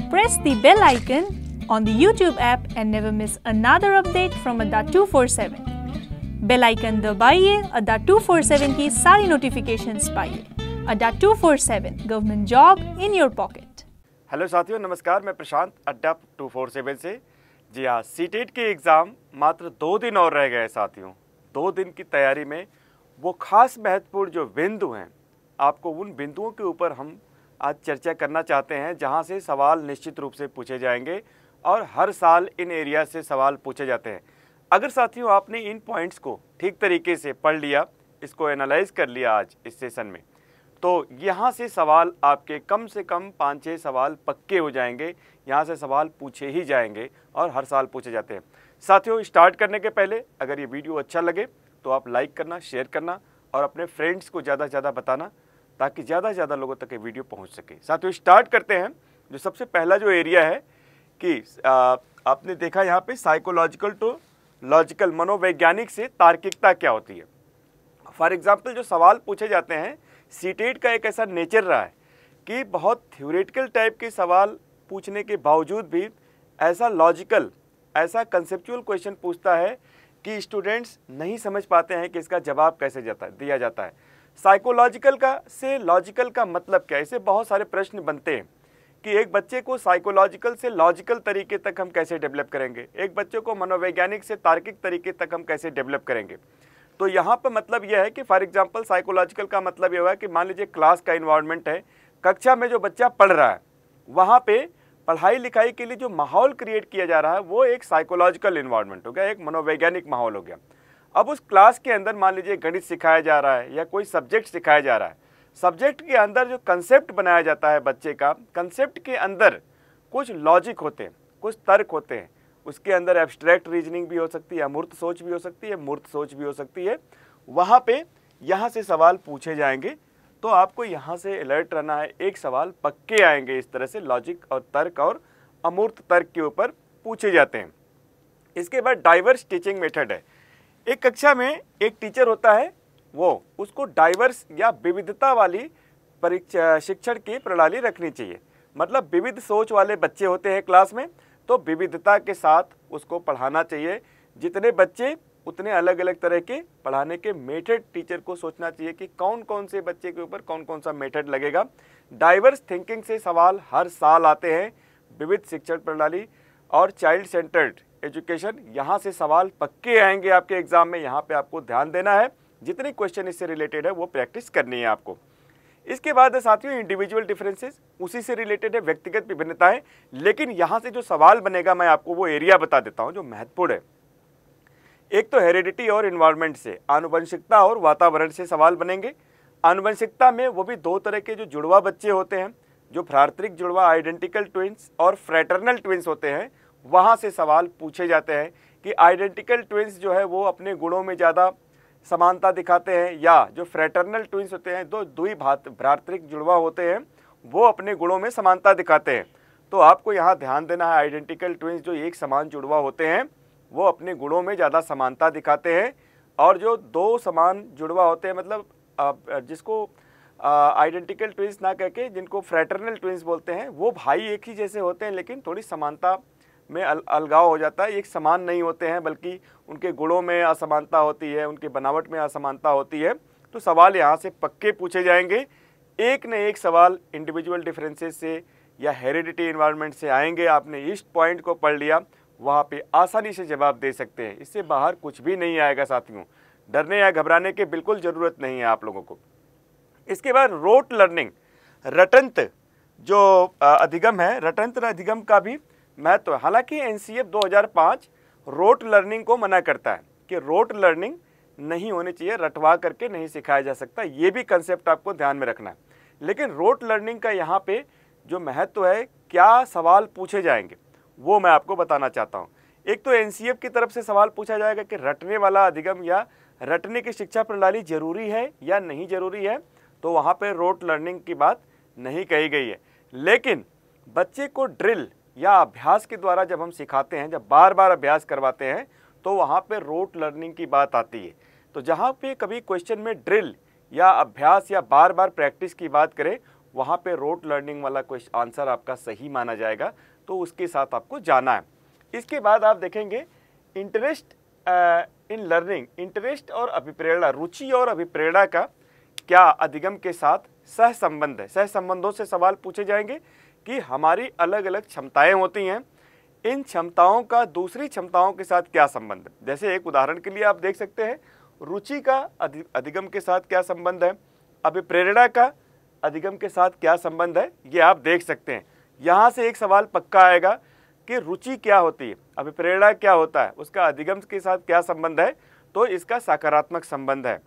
Press the bell icon on the YouTube app and never miss another update from Adda247. Bell icon दबाइए, Adda247 की सारी notifications पाइए। Adda247 government job in your pocket. Hello साथियों, नमस्कार। मैं प्रशांत Adda247 से। जी हाँ, सीटेट के एग्ज़ाम मात्र 2 दिन और रह गए साथियों। 2 दिन की तैयारी में वो खास महत्वपूर्ण जो बिंदु हैं, आपको उन बिंदुओं के ऊपर हम आज चर्चा करना चाहते हैं, जहां से सवाल निश्चित रूप से पूछे जाएंगे और हर साल इन एरिया से सवाल पूछे जाते हैं। अगर साथियों आपने इन पॉइंट्स को ठीक तरीके से पढ़ लिया, इसको एनालाइज कर लिया आज इस सेशन में, तो यहाँ से सवाल आपके कम से कम 5-6 सवाल पक्के हो जाएंगे। यहाँ से सवाल पूछे ही जाएंगे और हर साल पूछे जाते हैं। साथियों, स्टार्ट करने के पहले अगर ये वीडियो अच्छा लगे तो आप लाइक करना, शेयर करना और अपने फ्रेंड्स को ज़्यादा से ज़्यादा बताना, ताकि ज़्यादा से ज़्यादा लोगों तक ये वीडियो पहुंच सके। साथियों, स्टार्ट करते हैं। जो सबसे पहला जो एरिया है कि आपने देखा यहाँ पे साइकोलॉजिकल टू लॉजिकल, मनोवैज्ञानिक से तार्किकता क्या होती है। फॉर एग्जांपल जो सवाल पूछे जाते हैं, सीटेट का एक ऐसा नेचर रहा है कि बहुत थ्योरेटिकल टाइप के सवाल पूछने के बावजूद भी ऐसा लॉजिकल, ऐसा कंसेप्चुअल क्वेश्चन पूछता है कि स्टूडेंट्स नहीं समझ पाते हैं कि इसका जवाब कैसे दिया जाता है। साइकोलॉजिकल का से लॉजिकल का मतलब क्या है, इससे बहुत सारे प्रश्न बनते हैं कि एक बच्चे को साइकोलॉजिकल से लॉजिकल तरीके तक हम कैसे डेवलप करेंगे, एक बच्चे को मनोवैज्ञानिक से तार्किक तरीके तक हम कैसे डेवलप करेंगे। तो यहाँ पर मतलब यह है कि फॉर एग्जांपल साइकोलॉजिकल का मतलब यह हुआ कि मान लीजिए क्लास का इन्वायरमेंट है, कक्षा में जो बच्चा पढ़ रहा है, वहाँ पे पढ़ाई लिखाई के लिए जो माहौल क्रिएट किया जा रहा है वो एक साइकोलॉजिकल इन्वायरमेंट हो गया, एक मनोवैज्ञानिक माहौल हो गया। अब उस क्लास के अंदर मान लीजिए गणित सिखाया जा रहा है या कोई सब्जेक्ट सिखाया जा रहा है, सब्जेक्ट के अंदर जो कंसेप्ट बनाया जाता है बच्चे का, कंसेप्ट के अंदर कुछ लॉजिक होते हैं, कुछ तर्क होते हैं, उसके अंदर एब्स्ट्रैक्ट रीजनिंग भी हो सकती है, अमूर्त सोच भी हो सकती है, मूर्त सोच भी हो सकती है। वहाँ पे यहाँ से सवाल पूछे जाएंगे, तो आपको यहाँ से अलर्ट रहना है। एक सवाल पक्के आएंगे इस तरह से, लॉजिक और तर्क और अमूर्त तर्क के ऊपर पूछे जाते हैं। इसके बाद डाइवर्स टीचिंग मेथड है। एक कक्षा में एक टीचर होता है, वो उसको डाइवर्स या विविधता वाली शिक्षण की प्रणाली रखनी चाहिए। मतलब विविध सोच वाले बच्चे होते हैं क्लास में, तो विविधता के साथ उसको पढ़ाना चाहिए। जितने बच्चे उतने अलग अलग तरह के पढ़ाने के मेथड टीचर को सोचना चाहिए कि कौन कौन से बच्चे के ऊपर कौन कौन सा मेथड लगेगा। डाइवर्स थिंकिंग से सवाल हर साल आते हैं। विविध शिक्षण प्रणाली और चाइल्ड सेंटर्ड एजुकेशन, यहाँ से सवाल पक्के आएंगे आपके एग्जाम में। यहाँ पे आपको ध्यान देना है, जितने क्वेश्चन इससे रिलेटेड है वो प्रैक्टिस करनी है आपको। इसके बाद साथियों इंडिविजुअल डिफरेंसेस, उसी से रिलेटेड है व्यक्तिगत विभिन्नताएं। लेकिन यहाँ से जो सवाल बनेगा, मैं आपको वो एरिया बता देता हूँ जो महत्वपूर्ण है। एक तो हेरिडिटी और इन्वायरमेंट से, आनुवंशिकता और वातावरण से सवाल बनेंगे। आनुवंशिकता में वो भी 2 तरह के जो जुड़वा बच्चे होते हैं, जो भ्रातृक जुड़वा आइडेंटिकल ट्विंस और फ्रैटर्नल ट्विंस होते हैं, वहाँ से सवाल पूछे जाते हैं कि आइडेंटिकल ट्विंस जो है वो अपने गुणों में ज़्यादा समानता दिखाते हैं, या जो फ्रैटर्नल ट्विंस होते हैं, दो ही भ्रातृक जुड़वा होते हैं, वो अपने गुणों में समानता दिखाते हैं। तो आपको यहाँ ध्यान देना है, आइडेंटिकल ट्विंस जो एक समान जुड़वा होते हैं वो अपने गुणों में ज़्यादा समानता दिखाते हैं, और जो 2 समान जुड़वा होते हैं, मतलब जिसको आइडेंटिकल ट्विंस ना कह के जिनको फ्रैटर्नल ट्विंस बोलते हैं, वो भाई एक ही जैसे होते हैं लेकिन थोड़ी समानता में अलगाव हो जाता है। एक समान नहीं होते हैं, बल्कि उनके गुणों में असमानता होती है, उनकी बनावट में असमानता होती है। तो सवाल यहाँ से पक्के पूछे जाएंगे। एक न एक सवाल इंडिविजुअल डिफरेंसेस से या हेरिडिटी इन्वायरमेंट से आएंगे। आपने इस पॉइंट को पढ़ लिया, वहाँ पे आसानी से जवाब दे सकते हैं। इससे बाहर कुछ भी नहीं आएगा साथियों। डरने या घबराने की बिल्कुल ज़रूरत नहीं है आप लोगों को। इसके बाद रोट लर्निंग, रटंत्र जो अधिगम है, रटंत्र अधिगम का भी महत्व है। हालांकि एनसीएफ 2005 रोट लर्निंग को मना करता है कि रोट लर्निंग नहीं होनी चाहिए, रटवा करके नहीं सिखाया जा सकता। ये भी कंसेप्ट आपको ध्यान में रखना है। लेकिन रोट लर्निंग का यहाँ पे जो महत्व है, क्या सवाल पूछे जाएंगे, वो मैं आपको बताना चाहता हूँ। एक तो एनसीएफ की तरफ से सवाल पूछा जाएगा कि रटने वाला अधिगम या रटने की शिक्षा प्रणाली जरूरी है या नहीं जरूरी है, तो वहाँ पे रोट लर्निंग की बात नहीं कही गई है। लेकिन बच्चे को ड्रिल या अभ्यास के द्वारा जब हम सिखाते हैं, जब बार बार अभ्यास करवाते हैं, तो वहाँ पे रोट लर्निंग की बात आती है। तो जहाँ पे कभी क्वेश्चन में ड्रिल या अभ्यास या बार बार प्रैक्टिस की बात करें, वहाँ पे रोट लर्निंग वाला क्वेश्चन आंसर आपका सही माना जाएगा, तो उसके साथ आपको जाना है। इसके बाद आप देखेंगे इंटरेस्ट इन लर्निंग, इंटरेस्ट और अभिप्रेरणा, रुचि और अभिप्रेरणा का क्या अधिगम के साथ सह संबंध है। सह संबंधों से सवाल पूछे जाएंगे कि हमारी अलग अलग क्षमताएं होती हैं, इन क्षमताओं का दूसरी क्षमताओं के साथ क्या संबंध है। जैसे एक उदाहरण के लिए आप देख सकते हैं रुचि का अधिगम के साथ क्या संबंध है, अभिप्रेरणा का अधिगम के साथ क्या संबंध है, ये आप देख सकते हैं। यहाँ से एक सवाल पक्का आएगा कि रुचि क्या होती है, अभिप्रेरणा क्या होता है, उसका अधिगम के साथ क्या संबंध है, तो इसका सकारात्मक संबंध है।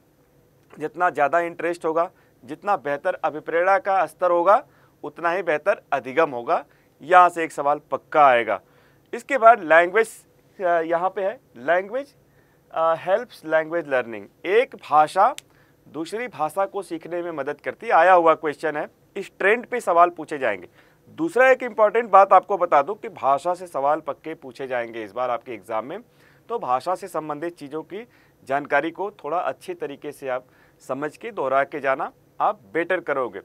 जितना ज़्यादा इंटरेस्ट होगा, जितना बेहतर अभिप्रेरणा का स्तर होगा, उतना ही बेहतर अधिगम होगा। यहाँ से एक सवाल पक्का आएगा। इसके बाद लैंग्वेज यहाँ पे है, लैंग्वेज हेल्प्स लैंग्वेज लर्निंग, एक भाषा दूसरी भाषा को सीखने में मदद करती है, आया हुआ क्वेश्चन है। इस ट्रेंड पे सवाल पूछे जाएंगे। दूसरा एक इम्पॉर्टेंट बात आपको बता दूं कि भाषा से सवाल पक्के पूछे जाएंगे इस बार आपके एग्जाम में, तो भाषा से संबंधित चीज़ों की जानकारी को थोड़ा अच्छे तरीके से आप समझ के दोहरा के जाना, आप बेटर करोगे।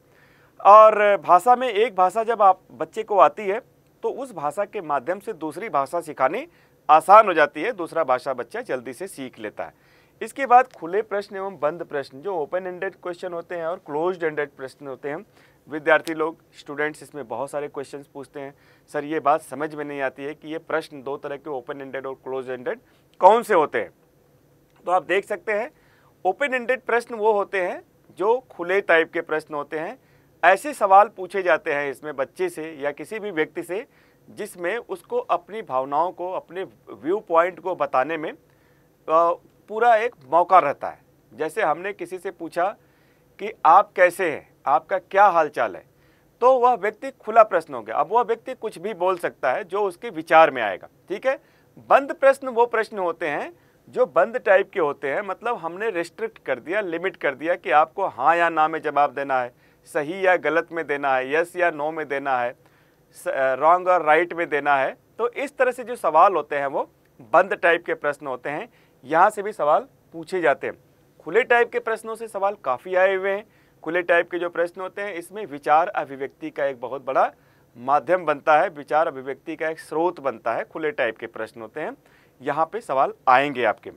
और भाषा में एक भाषा जब आप बच्चे को आती है तो उस भाषा के माध्यम से दूसरी भाषा सिखानी आसान हो जाती है, दूसरा भाषा बच्चा जल्दी से सीख लेता है। इसके बाद खुले प्रश्न एवं बंद प्रश्न, जो ओपन एंडेड क्वेश्चन होते हैं और क्लोज्ड एंडेड प्रश्न होते हैं। विद्यार्थी लोग, स्टूडेंट्स इसमें बहुत सारे क्वेश्चंस पूछते हैं, सर ये बात समझ में नहीं आती है कि ये प्रश्न दो तरह के ओपन एंडेड और क्लोज एंडेड कौन से होते हैं। तो आप देख सकते हैं ओपन एंडेड प्रश्न वो होते हैं जो खुले टाइप के प्रश्न होते हैं। ऐसे सवाल पूछे जाते हैं इसमें बच्चे से या किसी भी व्यक्ति से जिसमें उसको अपनी भावनाओं को, अपने व्यू पॉइंट को बताने में पूरा एक मौका रहता है। जैसे हमने किसी से पूछा कि आप कैसे हैं, आपका क्या हाल चाल है, तो वह व्यक्ति खुला प्रश्न हो गया। अब वह व्यक्ति कुछ भी बोल सकता है जो उसके विचार में आएगा, ठीक है। बंद प्रश्न वो प्रश्न होते हैं जो बंद टाइप के होते हैं, मतलब हमने रेस्ट्रिक्ट कर दिया, लिमिट कर दिया कि आपको हाँ या ना में जवाब देना है, सही या गलत में देना है, यस या नो में देना है, रॉन्ग और राइट में देना है। तो इस तरह से जो सवाल होते हैं वो बंद टाइप के प्रश्न होते हैं, यहाँ से भी सवाल पूछे जाते हैं। खुले टाइप के प्रश्नों से सवाल काफ़ी आए हुए हैं। खुले टाइप के जो प्रश्न होते हैं इसमें विचार अभिव्यक्ति का एक बहुत बड़ा माध्यम बनता है, विचार अभिव्यक्ति का एक स्रोत बनता है। खुले टाइप के प्रश्न होते हैं, यहाँ पे सवाल आएंगे आपके।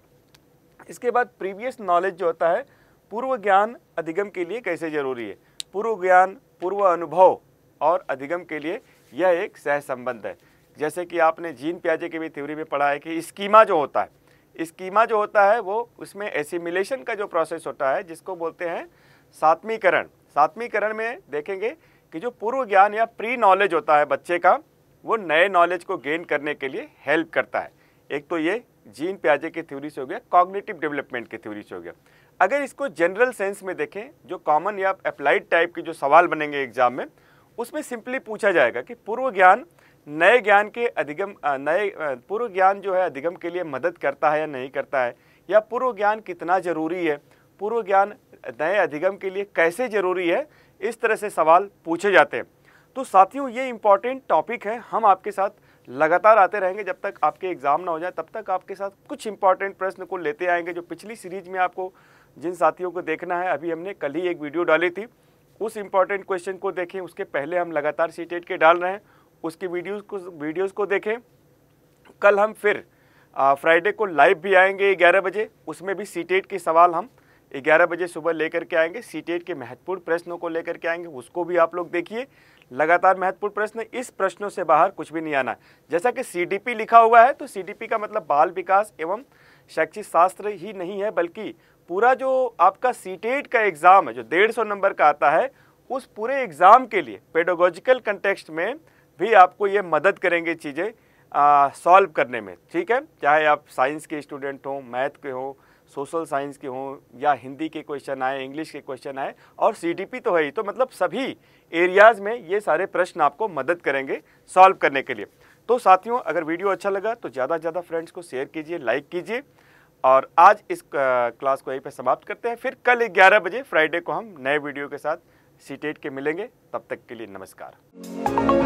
इसके बाद प्रीवियस नॉलेज जो होता है, पूर्व ज्ञान अधिगम के लिए कैसे जरूरी है। पूर्व ज्ञान, पूर्व अनुभव और अधिगम के लिए यह एक सह संबंध है। जैसे कि आपने जीन पियाजे की भी थ्योरी में पढ़ा है कि स्कीमा जो होता है, स्कीमा जो होता है वो उसमें एसिमिलेशन का जो प्रोसेस होता है जिसको बोलते हैं सात्मीकरण। सात्मीकरण में देखेंगे कि जो पूर्व ज्ञान या प्री नॉलेज होता है बच्चे का, वो नए नॉलेज को गेन करने के लिए हेल्प करता है। एक तो ये जीन पियाजे की थ्योरी से हो गया, कॉग्निटिव डेवलपमेंट की थ्योरी से हो गया। अगर इसको जनरल सेंस में देखें, जो कॉमन या अप्लाइड टाइप के जो सवाल बनेंगे एग्जाम में, उसमें सिंपली पूछा जाएगा कि पूर्व ज्ञान नए ज्ञान के अधिगम, पूर्व ज्ञान जो है अधिगम के लिए मदद करता है या नहीं करता है, या पूर्व ज्ञान कितना जरूरी है, पूर्व ज्ञान नए अधिगम के लिए कैसे जरूरी है। इस तरह से सवाल पूछे जाते हैं। तो साथियों ये इम्पॉर्टेंट टॉपिक है, हम आपके साथ लगातार आते रहेंगे जब तक आपके एग्जाम ना हो जाए, तब तक आपके साथ कुछ इंपॉर्टेंट प्रश्न को लेते आएंगे। जो पिछली सीरीज में आपको जिन साथियों को देखना है, अभी हमने कल ही एक वीडियो डाली थी, उस इंपॉर्टेंट क्वेश्चन को देखें। उसके पहले हम लगातार सीटेट के डाल रहे हैं, उसकी वीडियोस को देखें। कल हम फिर फ्राइडे को लाइव भी आएंगे 11 बजे, उसमें भी सीटेट के सवाल हम 11 बजे सुबह लेकर के आएंगे। सीटेट के महत्वपूर्ण प्रश्नों को लेकर के आएंगे, उसको भी आप लोग देखिए। लगातार महत्वपूर्ण प्रश्न, इस प्रश्नों से बाहर कुछ भी नहीं आना है। जैसा कि CDP लिखा हुआ है, तो CDP का मतलब बाल विकास एवं शैक्षिक शास्त्र ही नहीं है, बल्कि पूरा जो आपका सीटेट का एग्ज़ाम है जो 150 नंबर का आता है, उस पूरे एग्ज़ाम के लिए पेडागोजिकल कंटेक्स्ट में भी आपको ये मदद करेंगे चीज़ें सॉल्व करने में, ठीक है। चाहे आप साइंस के स्टूडेंट हों, मैथ के हों, सोशल साइंस के हों, या हिंदी के क्वेश्चन आए, इंग्लिश के क्वेश्चन आए, और CDP तो है ही, तो मतलब सभी एरियाज़ में ये सारे प्रश्न आपको मदद करेंगे सॉल्व करने के लिए। तो साथियों, अगर वीडियो अच्छा लगा तो ज़्यादा से ज़्यादा फ्रेंड्स को शेयर कीजिए, लाइक कीजिए। और आज इस क्लास को यहीं पे समाप्त करते हैं। फिर कल 11 बजे फ्राइडे को हम नए वीडियो के साथ सीटेट के मिलेंगे। तब तक के लिए नमस्कार।